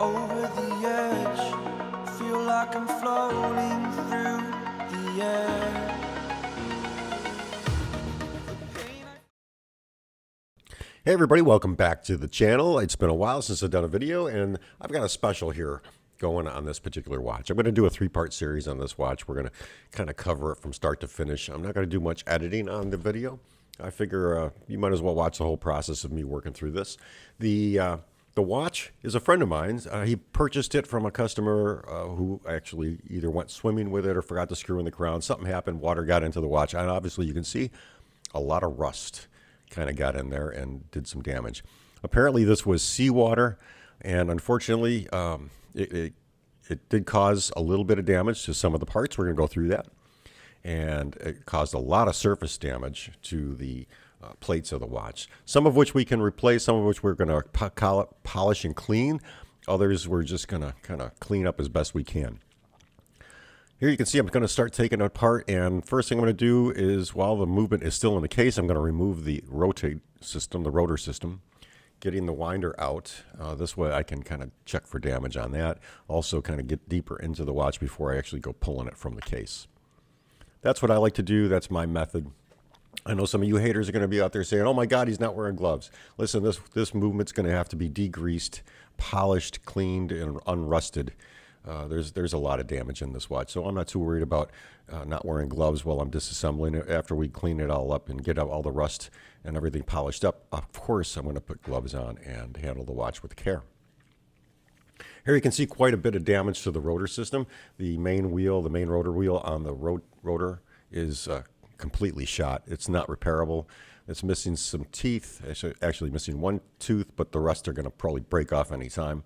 over the edge. Feel like I'm floating through the air. Hey everybody, welcome back to the channel. It's been a while since I've done a video, and I've got a special here going on this particular watch. I'm going to do a three-part series on this watch. We're going to kind of cover it from start to finish. I'm not going to do much editing on the video. I figure you might as well watch the whole process of me working through this. The watch is a friend of mine. He purchased it from a customer who actually either went swimming with it or forgot to screw in the crown. Something happened, water got into the watch, and obviously you can see a lot of rust kind of got in there and did some damage. Apparently this was seawater, and unfortunately it did cause a little bit of damage to some of the parts. We're going to go through that. And it caused a lot of surface damage to the plates of the watch, some of which we can replace, some of which we're going to polish and clean. Others we're just going to kind of clean up as best we can. Here you can see I'm going to start taking it apart, and first thing I'm going to do is, while the movement is still in the case, I'm going to remove the rotor system, getting the winder out. This way I can kind of check for damage on that. Also kind of get deeper into the watch before I actually go pulling it from the case. That's what I like to do. That's my method. I know some of you haters are going to be out there saying, oh my God, he's not wearing gloves. Listen, this movement's going to have to be degreased, polished, cleaned, and unrusted. There's a lot of damage in this watch, so I'm not too worried about not wearing gloves while I'm disassembling it. After we clean it all up and get out all the rust and everything polished up, of course I'm going to put gloves on and handle the watch with care. Here you can see quite a bit of damage to the rotor system. The main wheel, the main rotor wheel on the rotor is completely shot. It's not repairable. It's missing some teeth. It's actually missing one tooth, but the rest are going to probably break off any time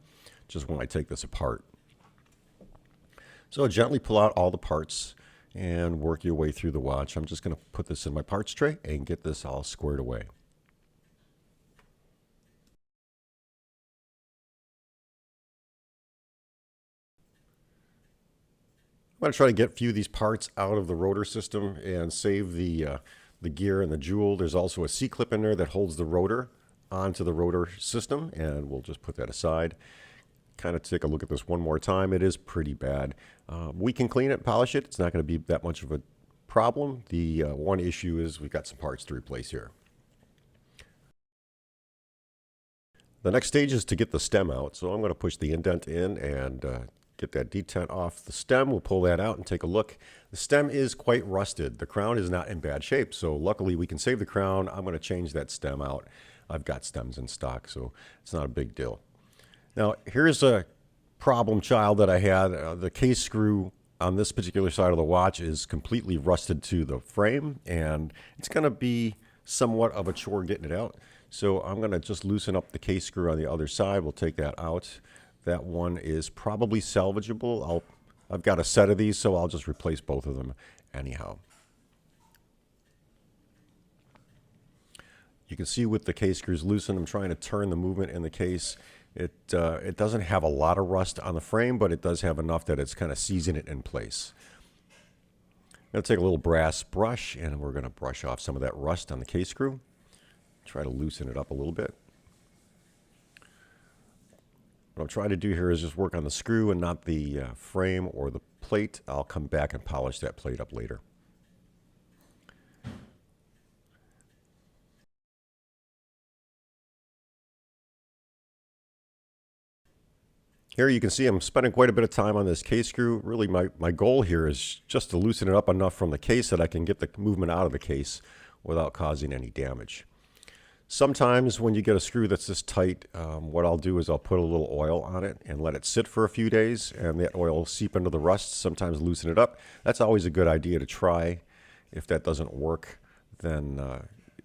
just when I take this apart. So gently pull out all the parts and work your way through the watch. I'm just going to put this in my parts tray and get this all squared away. I'm going to try to get a few of these parts out of the rotor system and save the gear and the jewel. There's also a C-clip in there that holds the rotor onto the rotor system, and we'll just put that aside. Kind of take a look at this one more time. It is pretty bad. We can clean it, polish it. It's not going to be that much of a problem. The one issue is we've got some parts to replace here. The next stage is to get the stem out. So I'm going to push the indent in and get that detent off the stem. We'll pull that out and take a look. The stem is quite rusted. The crown is not in bad shape, so luckily we can save the crown. I'm going to change that stem out. I've got stems in stock, so it's not a big deal. Now, here's a problem child that I had. The case screw on this particular side of the watch is completely rusted to the frame, and it's going to be somewhat of a chore getting it out. So I'm going to just loosen up the case screw on the other side. We'll take that out. That one is probably salvageable. I've got a set of these, so I'll just replace both of them anyhow. You can see with the case screws loosened, I'm trying to turn the movement in the case. It doesn't have a lot of rust on the frame, but it does have enough that it's kind of seizing it in place. I'm going to take a little brass brush, and we're going to brush off some of that rust on the case screw. Try to loosen it up a little bit. What I'm trying to do here is just work on the screw and not the frame or the plate. I'll come back and polish that plate up later. Here you can see I'm spending quite a bit of time on this case screw. Really my goal here is just to loosen it up enough from the case that I can get the movement out of the case without causing any damage. Sometimes when you get a screw that's this tight, what I'll do is I'll put a little oil on it and let it sit for a few days, and that oil will seep into the rust, sometimes loosen it up. That's always a good idea to try. If that doesn't work, then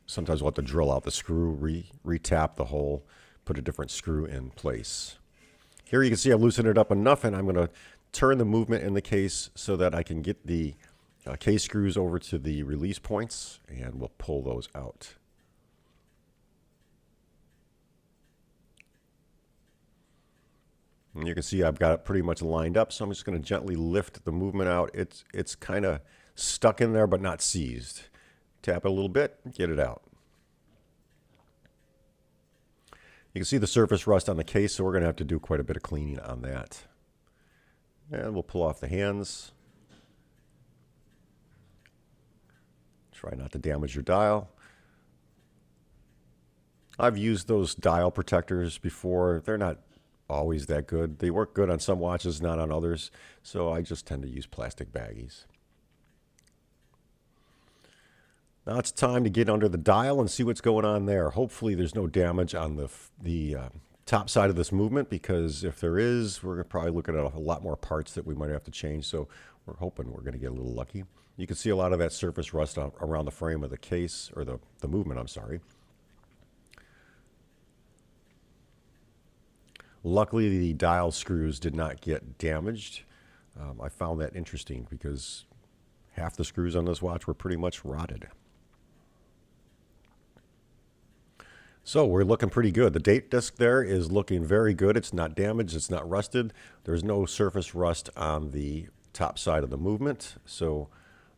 sometimes we'll have to drill out the screw, re-tap the hole, put a different screw in place. Here you can see I've loosened it up enough, and I'm going to turn the movement in the case so that I can get the case screws over to the release points, and we'll pull those out. And you can see I've got it pretty much lined up, so I'm just going to gently lift the movement out. It's kind of stuck in there but not seized. Tap it a little bit, get it out. You can see the surface rust on the case, so we're going to have to do quite a bit of cleaning on that. And we'll pull off the hands. Try not to damage your dial. I've used those dial protectors before. They're not always that good. They work good on some watches, not on others. So I just tend to use plastic baggies. Now it's time to get under the dial and see what's going on there. Hopefully there's no damage on the top side of this movement, because if there is, we're probably looking at a lot more parts that we might have to change. So we're hoping we're going to get a little lucky. You can see a lot of that surface rust around the frame of the case, or the movement, I'm sorry. Luckily, the dial screws did not get damaged. I found that interesting because half the screws on this watch were pretty much rotted. So we're looking pretty good. The date disc there is looking very good. It's not damaged. It's not rusted. There's no surface rust on the top side of the movement. So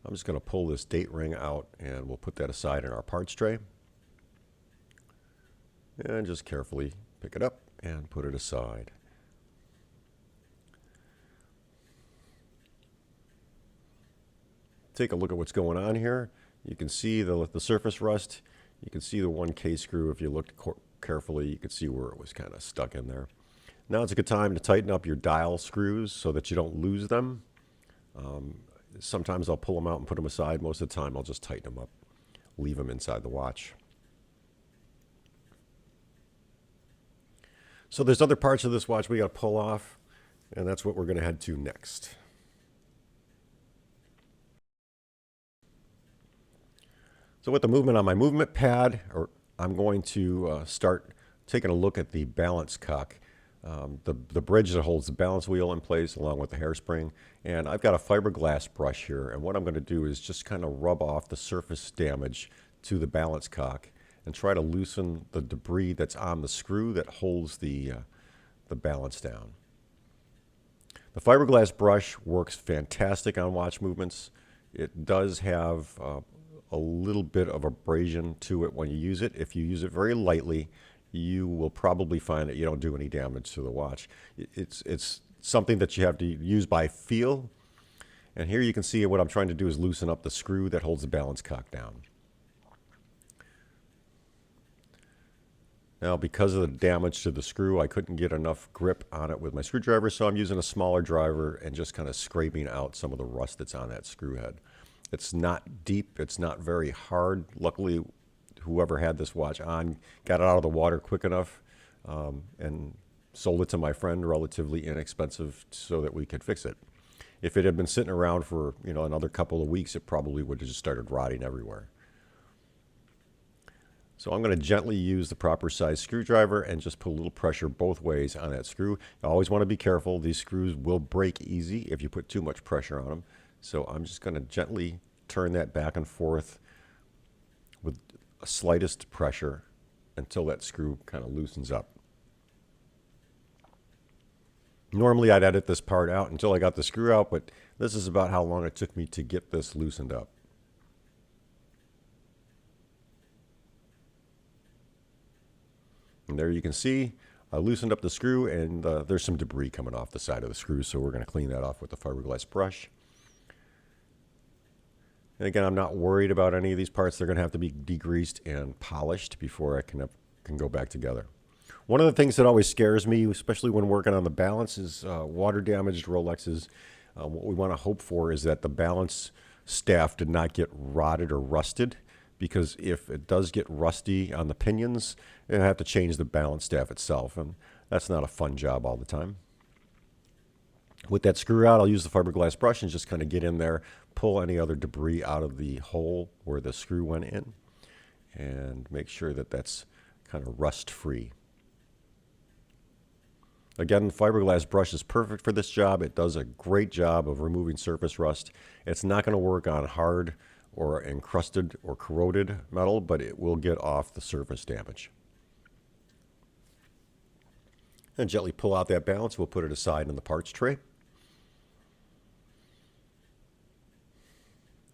I'm just going to pull this date ring out and we'll put that aside in our parts tray. And just carefully pick it up and put it aside. Take a look at what's going on here. You can see the surface rust. You can see the one K screw. If you looked carefully, you could see where it was kind of stuck in there. Now it's a good time to tighten up your dial screws so that you don't lose them. Sometimes I'll pull them out and put them aside. Most of the time I'll just tighten them up, leave them inside the watch. So there's other parts of this watch we got to pull off, and that's what we're going to head to next. So with the movement on my movement pad, I'm going to start taking a look at the balance cock, the bridge that holds the balance wheel in place along with the hairspring. And I've got a fiberglass brush here, and what I'm going to do is just kind of rub off the surface damage to the balance cock and try to loosen the debris that's on the screw that holds the balance down. The fiberglass brush works fantastic on watch movements. It does have a little bit of abrasion to it when you use it. If you use it very lightly, you will probably find that you don't do any damage to the watch. It's something that you have to use by feel. And here you can see what I'm trying to do is loosen up the screw that holds the balance cock down. Now, because of the damage to the screw, I couldn't get enough grip on it with my screwdriver, so I'm using a smaller driver and just kind of scraping out some of the rust that's on that screw head. It's not deep, it's not very hard. Luckily, whoever had this watch on got it out of the water quick enough and sold it to my friend relatively inexpensive so that we could fix it. If it had been sitting around for another couple of weeks, it probably would have just started rotting everywhere. So I'm going to gently use the proper size screwdriver and just put a little pressure both ways on that screw. You always want to be careful. These screws will break easy if you put too much pressure on them. So I'm just going to gently turn that back and forth with a slightest pressure until that screw kind of loosens up. Normally I'd edit this part out until I got the screw out, but this is about how long it took me to get this loosened up. And there you can see I loosened up the screw, and there's some debris coming off the side of the screw, so we're going to clean that off with the fiberglass brush. And again, I'm not worried about any of these parts. They're going to have to be degreased and polished before I can go back together. One of the things that always scares me, especially when working on the balance, is water-damaged Rolexes. What we want to hope for is that the balance staff did not get rotted or rusted, because if it does get rusty on the pinions, you'll have to change the balance staff itself, and that's not a fun job all the time. With that screw out, I'll use the fiberglass brush and just kind of get in there, pull any other debris out of the hole where the screw went in, and make sure that that's kind of rust-free. Again, the fiberglass brush is perfect for this job. It does a great job of removing surface rust. It's not going to work on hard or encrusted or corroded metal, but it will get off the surface damage. And gently pull out that balance. We'll put it aside in the parts tray.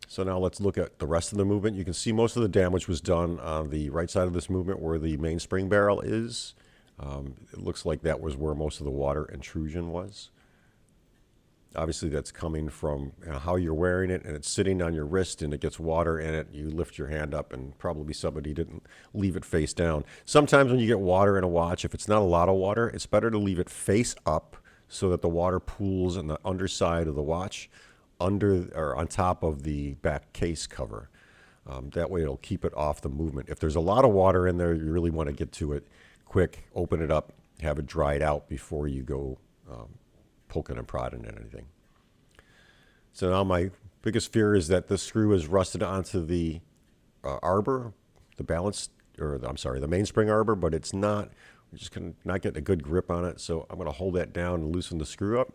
So now let's look at the rest of the movement. You can see most of the damage was done on the right side of this movement where the mainspring barrel is. It looks like that was where most of the water intrusion was. Obviously, that's coming from how you're wearing it, and it's sitting on your wrist, and it gets water in it. You lift your hand up, and probably somebody didn't leave it face down. Sometimes when you get water in a watch, if it's not a lot of water, it's better to leave it face up so that the water pools in the underside of the watch, under or on top of the back case cover. That way, it'll keep it off the movement. If there's a lot of water in there, you really want to get to it quick, open it up, have it dried out before you go poking and prodding at anything. So now my biggest fear is that this screw is rusted onto the arbor, the the mainspring arbor, but it's not. We're just not getting a good grip on it. So I'm going to hold that down and loosen the screw up.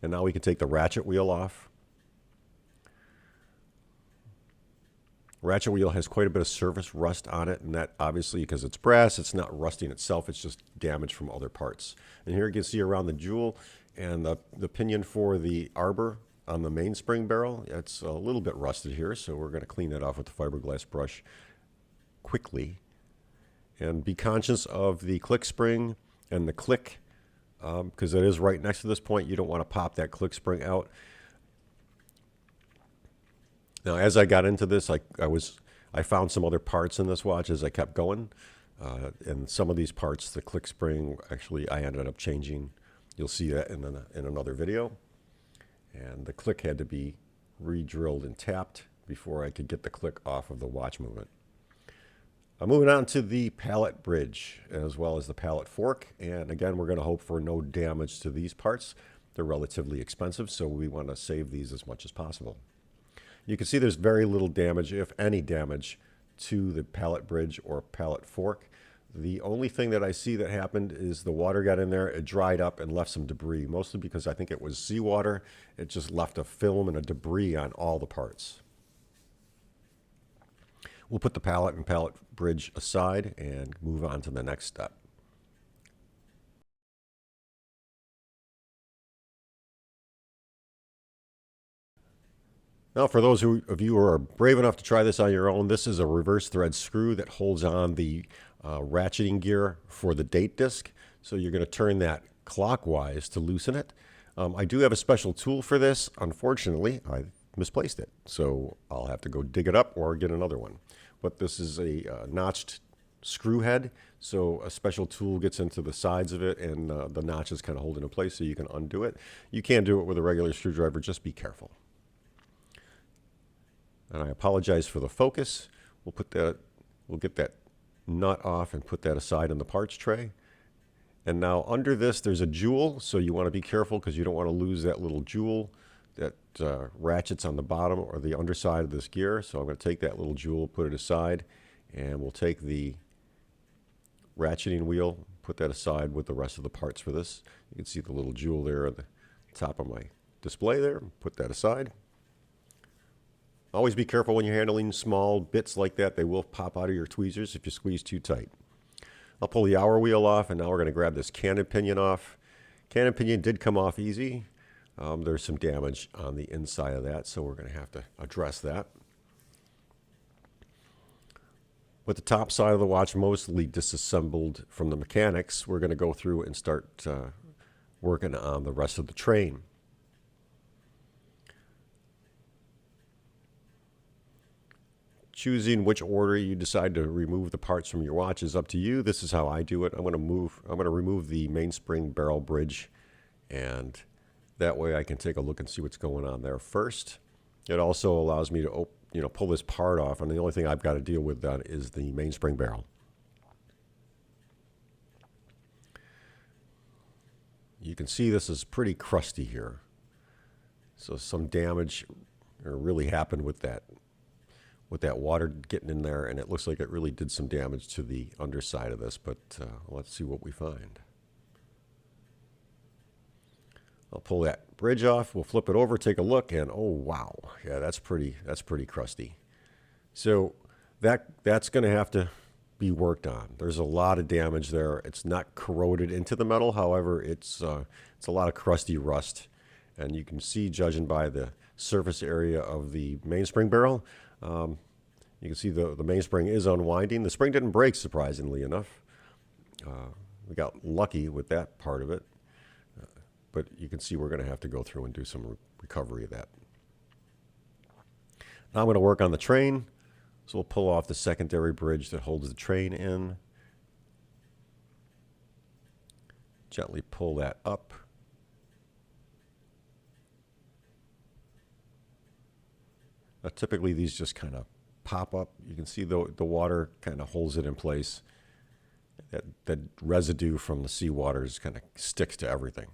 And now we can take the ratchet wheel off. Ratchet wheel has quite a bit of surface rust on it, and that obviously, because it's brass, it's not rusting itself, it's just damage from other parts. And here you can see around the jewel and the pinion for the arbor on the mainspring barrel, it's a little bit rusted here, so we're going to clean that off with the fiberglass brush quickly. And be conscious of the click spring and the click, because it is right next to this point. You don't want to pop that click spring out. Now, as I got into this, I found some other parts in this watch as I kept going. And some of these parts, the click spring, actually I ended up changing. You'll see that in another video. And the click had to be re-drilled and tapped before I could get the click off of the watch movement. I'm moving on to the pallet bridge as well as the pallet fork. And again, we're going to hope for no damage to these parts. They're relatively expensive, so we want to save these as much as possible. You can see there's very little damage, if any damage, to the pallet bridge or pallet fork. The only thing that I see that happened is the water got in there, it dried up and left some debris, mostly because I think it was seawater. It just left a film and a debris on all the parts. We'll put the pallet and pallet bridge aside and move on to the next step. Now, for those of you who are brave enough to try this on your own, this is a reverse thread screw that holds on the ratcheting gear for the date disc. So you're going to turn that clockwise to loosen it. I do have a special tool for this. Unfortunately, I misplaced it. So I'll have to go dig it up or get another one. But this is a notched screw head. So a special tool gets into the sides of it, and the notch is kind of holding in place so you can undo it. You can do it with a regular screwdriver. Just be careful. And I apologize for the focus. We'll get that nut off and put that aside in the parts tray. And now under this, there's a jewel, so you want to be careful because you don't want to lose that little jewel that ratchets on the bottom or the underside of this gear. So I'm going to take that little jewel, put it aside, and we'll take the ratcheting wheel, put that aside with the rest of the parts for this. You can see the little jewel there at the top of my display there. Put that aside. Always be careful when you're handling small bits like that. They will pop out of your tweezers if you squeeze too tight. I'll pull the hour wheel off, and now we're going to grab this cannon pinion off. Cannon pinion did come off easy. There's some damage on the inside of that, so we're going to have to address that. With the top side of the watch mostly disassembled from the mechanics, we're going to go through and start working on the rest of the train. Choosing which order you decide to remove the parts from your watch is up to you. This is how I do it. I'm going to remove the mainspring barrel bridge, and that way I can take a look and see what's going on there first. It also allows me to pull this part off, and the only thing I've got to deal with then is the mainspring barrel. You can see this is pretty crusty here. So some damage really happened with that water getting in there, and it looks like it really did some damage to the underside of this, but let's see what we find. I'll pull that bridge off, we'll flip it over, take a look, and oh wow, yeah, that's pretty crusty. So that's going to have to be worked on. There's a lot of damage there. It's not corroded into the metal, however, it's a lot of crusty rust, and you can see, judging by the surface area of the mainspring barrel, you can see the mainspring is unwinding. The spring didn't break, surprisingly enough. we got lucky with that part of it. But you can see we're going to have to go through and do some recovery of that. Now I'm going to work on the train. So we'll pull off the secondary bridge that holds the train in. Gently pull that up. Now, typically these just kind of pop up. You can see the water kind of holds it in place. That residue from the seawater kind of sticks to everything.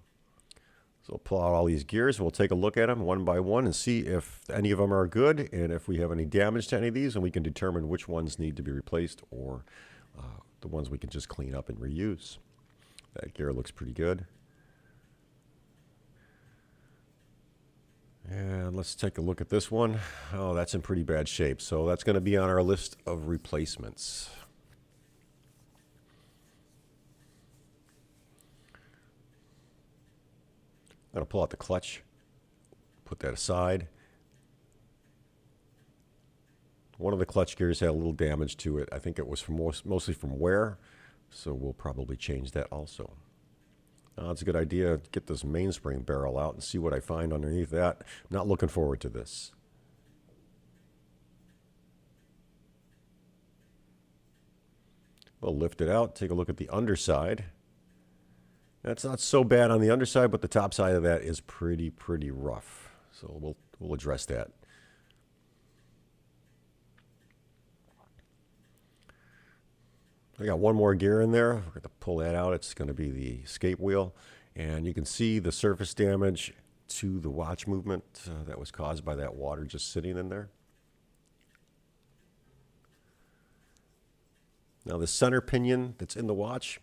So we'll pull out all these gears and we'll take a look at them one by one and see if any of them are good and if we have any damage to any of these, and we can determine which ones need to be replaced or the ones we can just clean up and reuse. That gear looks pretty good. And let's take a look at this one. Oh, that's in pretty bad shape. So that's going to be on our list of replacements. I'm going to pull out the clutch, put that aside. One of the clutch gears had a little damage to it. I think it was from mostly from wear, so we'll probably change that also. It's a good idea to get this mainspring barrel out and see what I find underneath that. I'm not looking forward to this. We'll lift it out, take a look at the underside. That's not so bad on the underside, but the top side of that is pretty rough. So we'll address that. I got one more gear in there. We're going to pull that out. It's going to be the escape wheel. And you can see the surface damage to the watch movement that was caused by that water just sitting in there. Now the center pinion that's in the watch,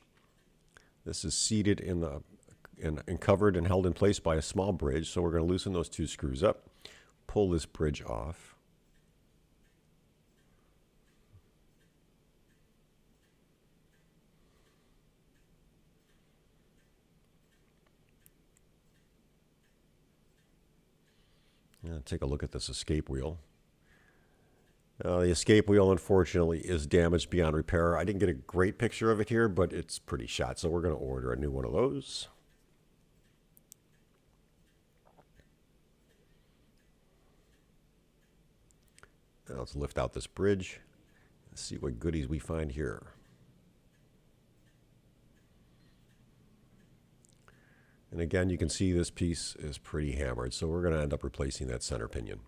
this is seated and covered and held in place by a small bridge. So we're going to loosen those two screws up, pull this bridge off. Take a look at this escape wheel. The escape wheel, unfortunately, is damaged beyond repair. I didn't get a great picture of it here, but it's pretty shot, so we're going to order a new one of those. Now let's lift out this bridge and see what goodies we find here. And again, you can see this piece is pretty hammered, so we're going to end up replacing that center pinion.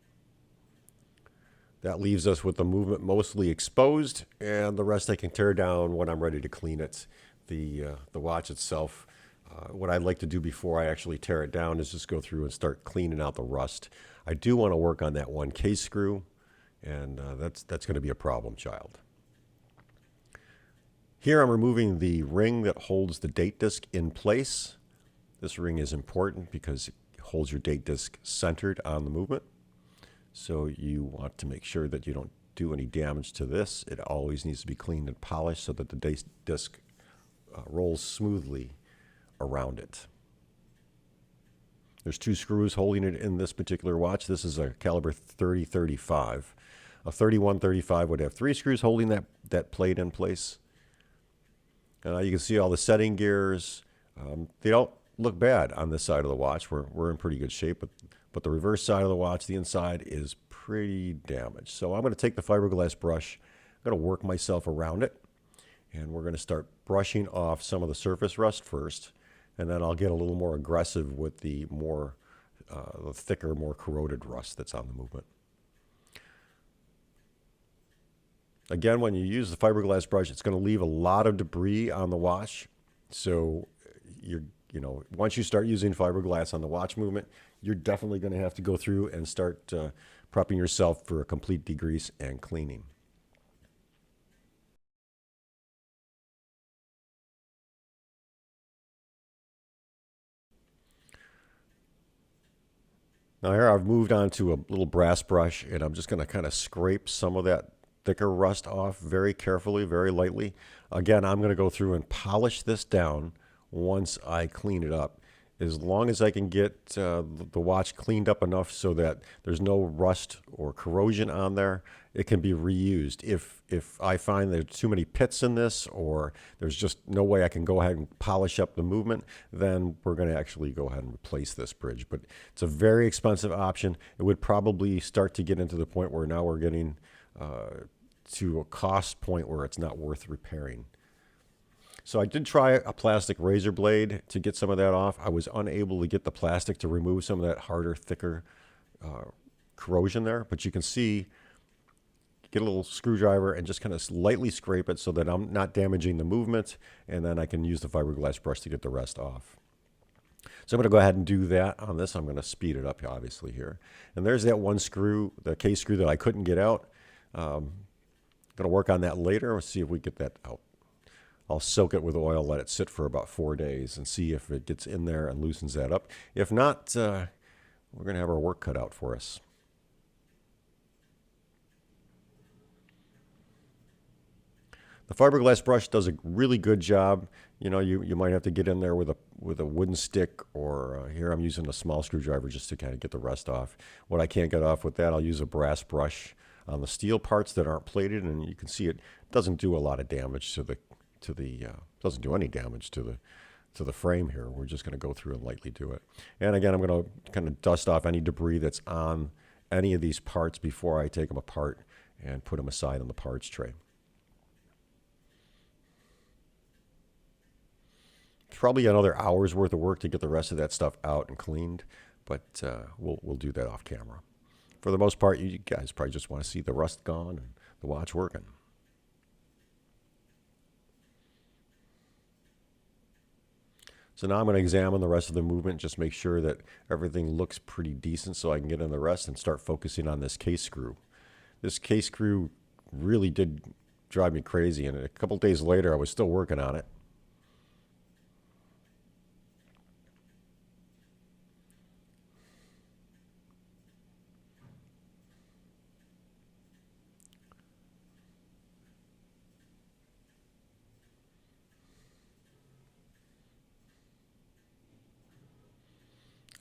That leaves us with the movement mostly exposed, and the rest I can tear down when I'm ready to clean it. The watch itself, what I'd like to do before I actually tear it down is just go through and start cleaning out the rust. I do want to work on that one case screw, and that's going to be a problem child. Here I'm removing the ring that holds the date disc in place. This ring is important because it holds your date disc centered on the movement. So you want to make sure that you don't do any damage to this. It always needs to be cleaned and polished so that the date disc rolls smoothly around it. There's two screws holding it in this particular watch. This is a caliber 30-35. A 31-35 would have three screws holding that plate in place. You can see all the setting gears. They don't look bad on this side of the watch. We're in pretty good shape, but the reverse side of the watch, the inside, is pretty damaged. So I'm going to take the fiberglass brush, I'm going to work myself around it, and we're going to start brushing off some of the surface rust first, and then I'll get a little more aggressive with the thicker, more corroded rust that's on the movement. Again, when you use the fiberglass brush, it's going to leave a lot of debris on the watch. So once you start using fiberglass on the watch movement, you're definitely going to have to go through and start prepping yourself for a complete degrease and cleaning. Now here I've moved on to a little brass brush, and I'm just going to kind of scrape some of that thicker rust off very carefully, very lightly. Again, I'm going to go through and polish this down once I clean it up. as long as I can get the watch cleaned up enough so that there's no rust or corrosion on there, it can be reused. If I find there's too many pits in this, or there's just no way I can go ahead and polish up the movement, then we're going to actually go ahead and replace this bridge. But it's a very expensive option. It would probably start to get into the point where now we're getting to a cost point where it's not worth repairing. So I did try a plastic razor blade to get some of that off. I was unable to get the plastic to remove some of that harder, thicker corrosion there. But you can see, get a little screwdriver and just kind of lightly scrape it so that I'm not damaging the movement. And then I can use the fiberglass brush to get the rest off. So I'm going to go ahead and do that on this. I'm going to speed it up, obviously, here. And there's that one screw, the case screw that I couldn't get out. Going to work on that later. We'll see if we get that out. I'll soak it with oil, let it sit for about 4 days, and see if it gets in there and loosens that up. If not, we're going to have our work cut out for us. The fiberglass brush does a really good job. You know, you might have to get in there with a wooden stick, or here I'm using a small screwdriver just to kind of get the rest off. What I can't get off with that, I'll use a brass brush on the steel parts that aren't plated, and you can see it doesn't do a lot of damage to the doesn't do any damage to the frame here. We're just going to go through and lightly do it. And again, I'm going to kind of dust off any debris that's on any of these parts before I take them apart and put them aside on the parts tray. It's probably another hour's worth of work to get the rest of that stuff out and cleaned, but we'll do that off camera. For the most part, you guys probably just want to see the rust gone and the watch working. So now I'm going to examine the rest of the movement, just make sure that everything looks pretty decent so I can get in the rest and start focusing on this case screw. This case screw really did drive me crazy, and a couple days later I was still working on it.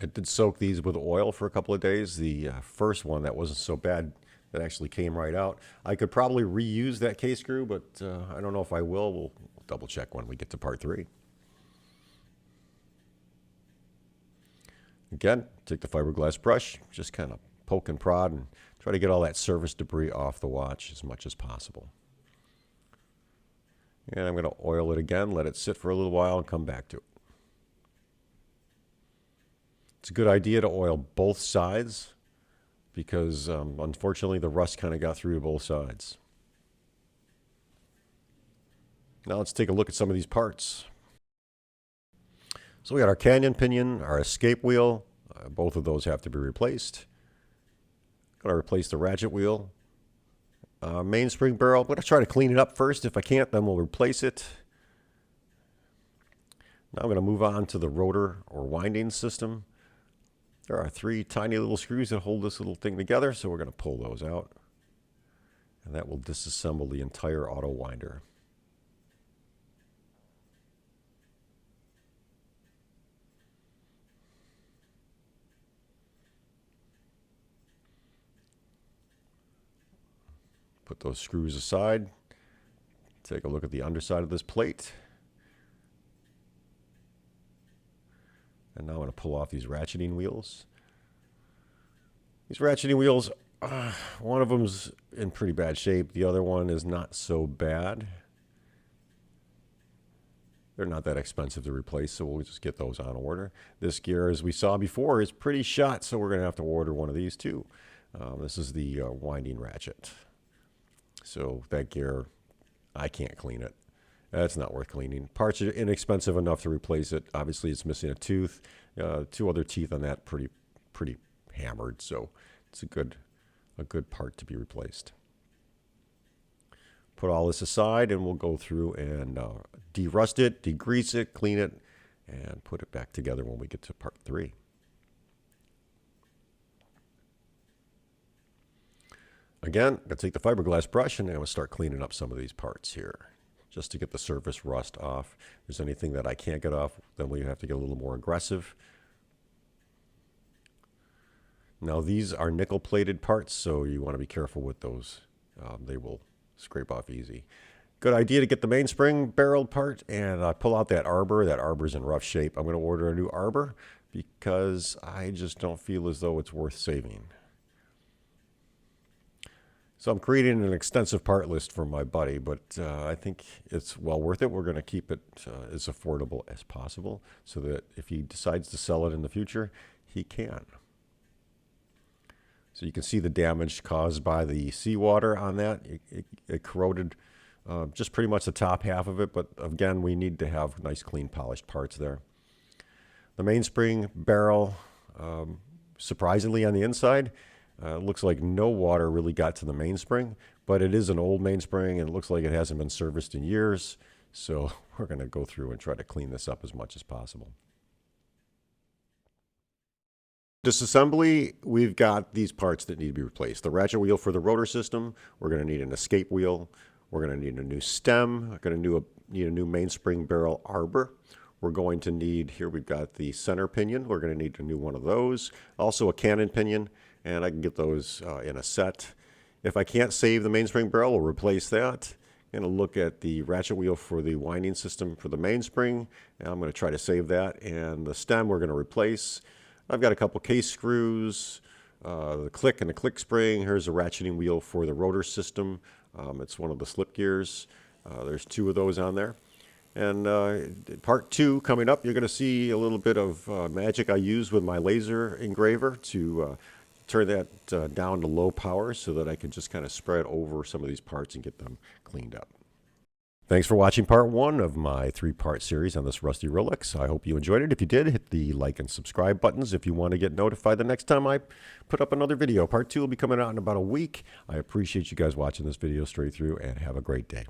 I did soak these with oil for a couple of days. The first one, that wasn't so bad. That actually came right out. I could probably reuse that case screw, but I don't know if I will. We'll double check when we get to part 3. Again, take the fiberglass brush, just kind of poke and prod and try to get all that surface debris off the watch as much as possible. And I'm going to oil it again, let it sit for a little while, and come back to it. It's a good idea to oil both sides because unfortunately the rust kind of got through to both sides. Now let's take a look at some of these parts. So we got our canyon pinion, our escape wheel. Both of those have to be replaced. Going to replace the ratchet wheel. Mainspring barrel. I'm going to try to clean it up first. If I can't, then we'll replace it. Now I'm going to move on to the rotor or winding system. There are 3 tiny little screws that hold this little thing together, so we're going to pull those out. And that will disassemble the entire auto winder. Put those screws aside. Take a look at the underside of this plate. And now I'm going to pull off these ratcheting wheels. These ratcheting wheels, one of them's in pretty bad shape. The other one is not so bad. They're not that expensive to replace, so we'll just get those on order. This gear, as we saw before, is pretty shot, so we're going to have to order one of these too. This is the winding ratchet. So that gear, I can't clean it. That's not worth cleaning. Parts are inexpensive enough to replace it. Obviously, it's missing a tooth. 2 other teeth on that, pretty hammered. So it's a good part to be replaced. Put all this aside, and we'll go through and de-rust it, degrease it, clean it, and put it back together when we get to part 3. Again, I'm going to take the fiberglass brush, and I'm going to start cleaning up some of these parts here. just to get the surface rust off. If there's anything that I can't get off, then we have to get a little more aggressive. Now these are nickel plated parts, so you want to be careful with those. They will scrape off easy. Good idea to get the mainspring barrel part and pull out that arbor. That arbor's in rough shape. I'm going to order a new arbor because I just don't feel as though it's worth saving. So I'm creating an extensive part list for my buddy, but I think it's well worth it. We're going to keep it as affordable as possible so that if he decides to sell it in the future, he can. So you can see the damage caused by the seawater on that. It corroded just pretty much the top half of it, but again, we need to have nice, clean, polished parts there. The mainspring barrel, surprisingly on the inside, looks like no water really got to the mainspring, but it is an old mainspring and it looks like it hasn't been serviced in years. So we're going to go through and try to clean this up as much as possible. Disassembly, we've got these parts that need to be replaced. The ratchet wheel for the rotor system, we're going to need an escape wheel. We're going to need a new stem. We're going to need a new mainspring barrel arbor. We're going to need, here we've got the center pinion. We're going to need a new one of those. Also a cannon pinion, and I can get those in a set. If I can't save the mainspring barrel, we'll replace that. I'm going to look at the ratchet wheel for the winding system for the mainspring, and I'm going to try to save that. And the stem we're going to replace. I've got a couple case screws, the click and the click spring. Here's a ratcheting wheel for the rotor system. It's one of the slip gears. There's 2 of those on there. And part 2 coming up, you're going to see a little bit of magic I use with my laser engraver to turn that down to low power so that I can just kind of spread over some of these parts and get them cleaned up. Thanks for watching part 1 of my 3-part series on this rusty Rolex. I hope you enjoyed it. If you did, hit the like and subscribe buttons if you want to get notified the next time I put up another video. Part 2 will be coming out in about a week. I appreciate you guys watching this video straight through, and have a great day.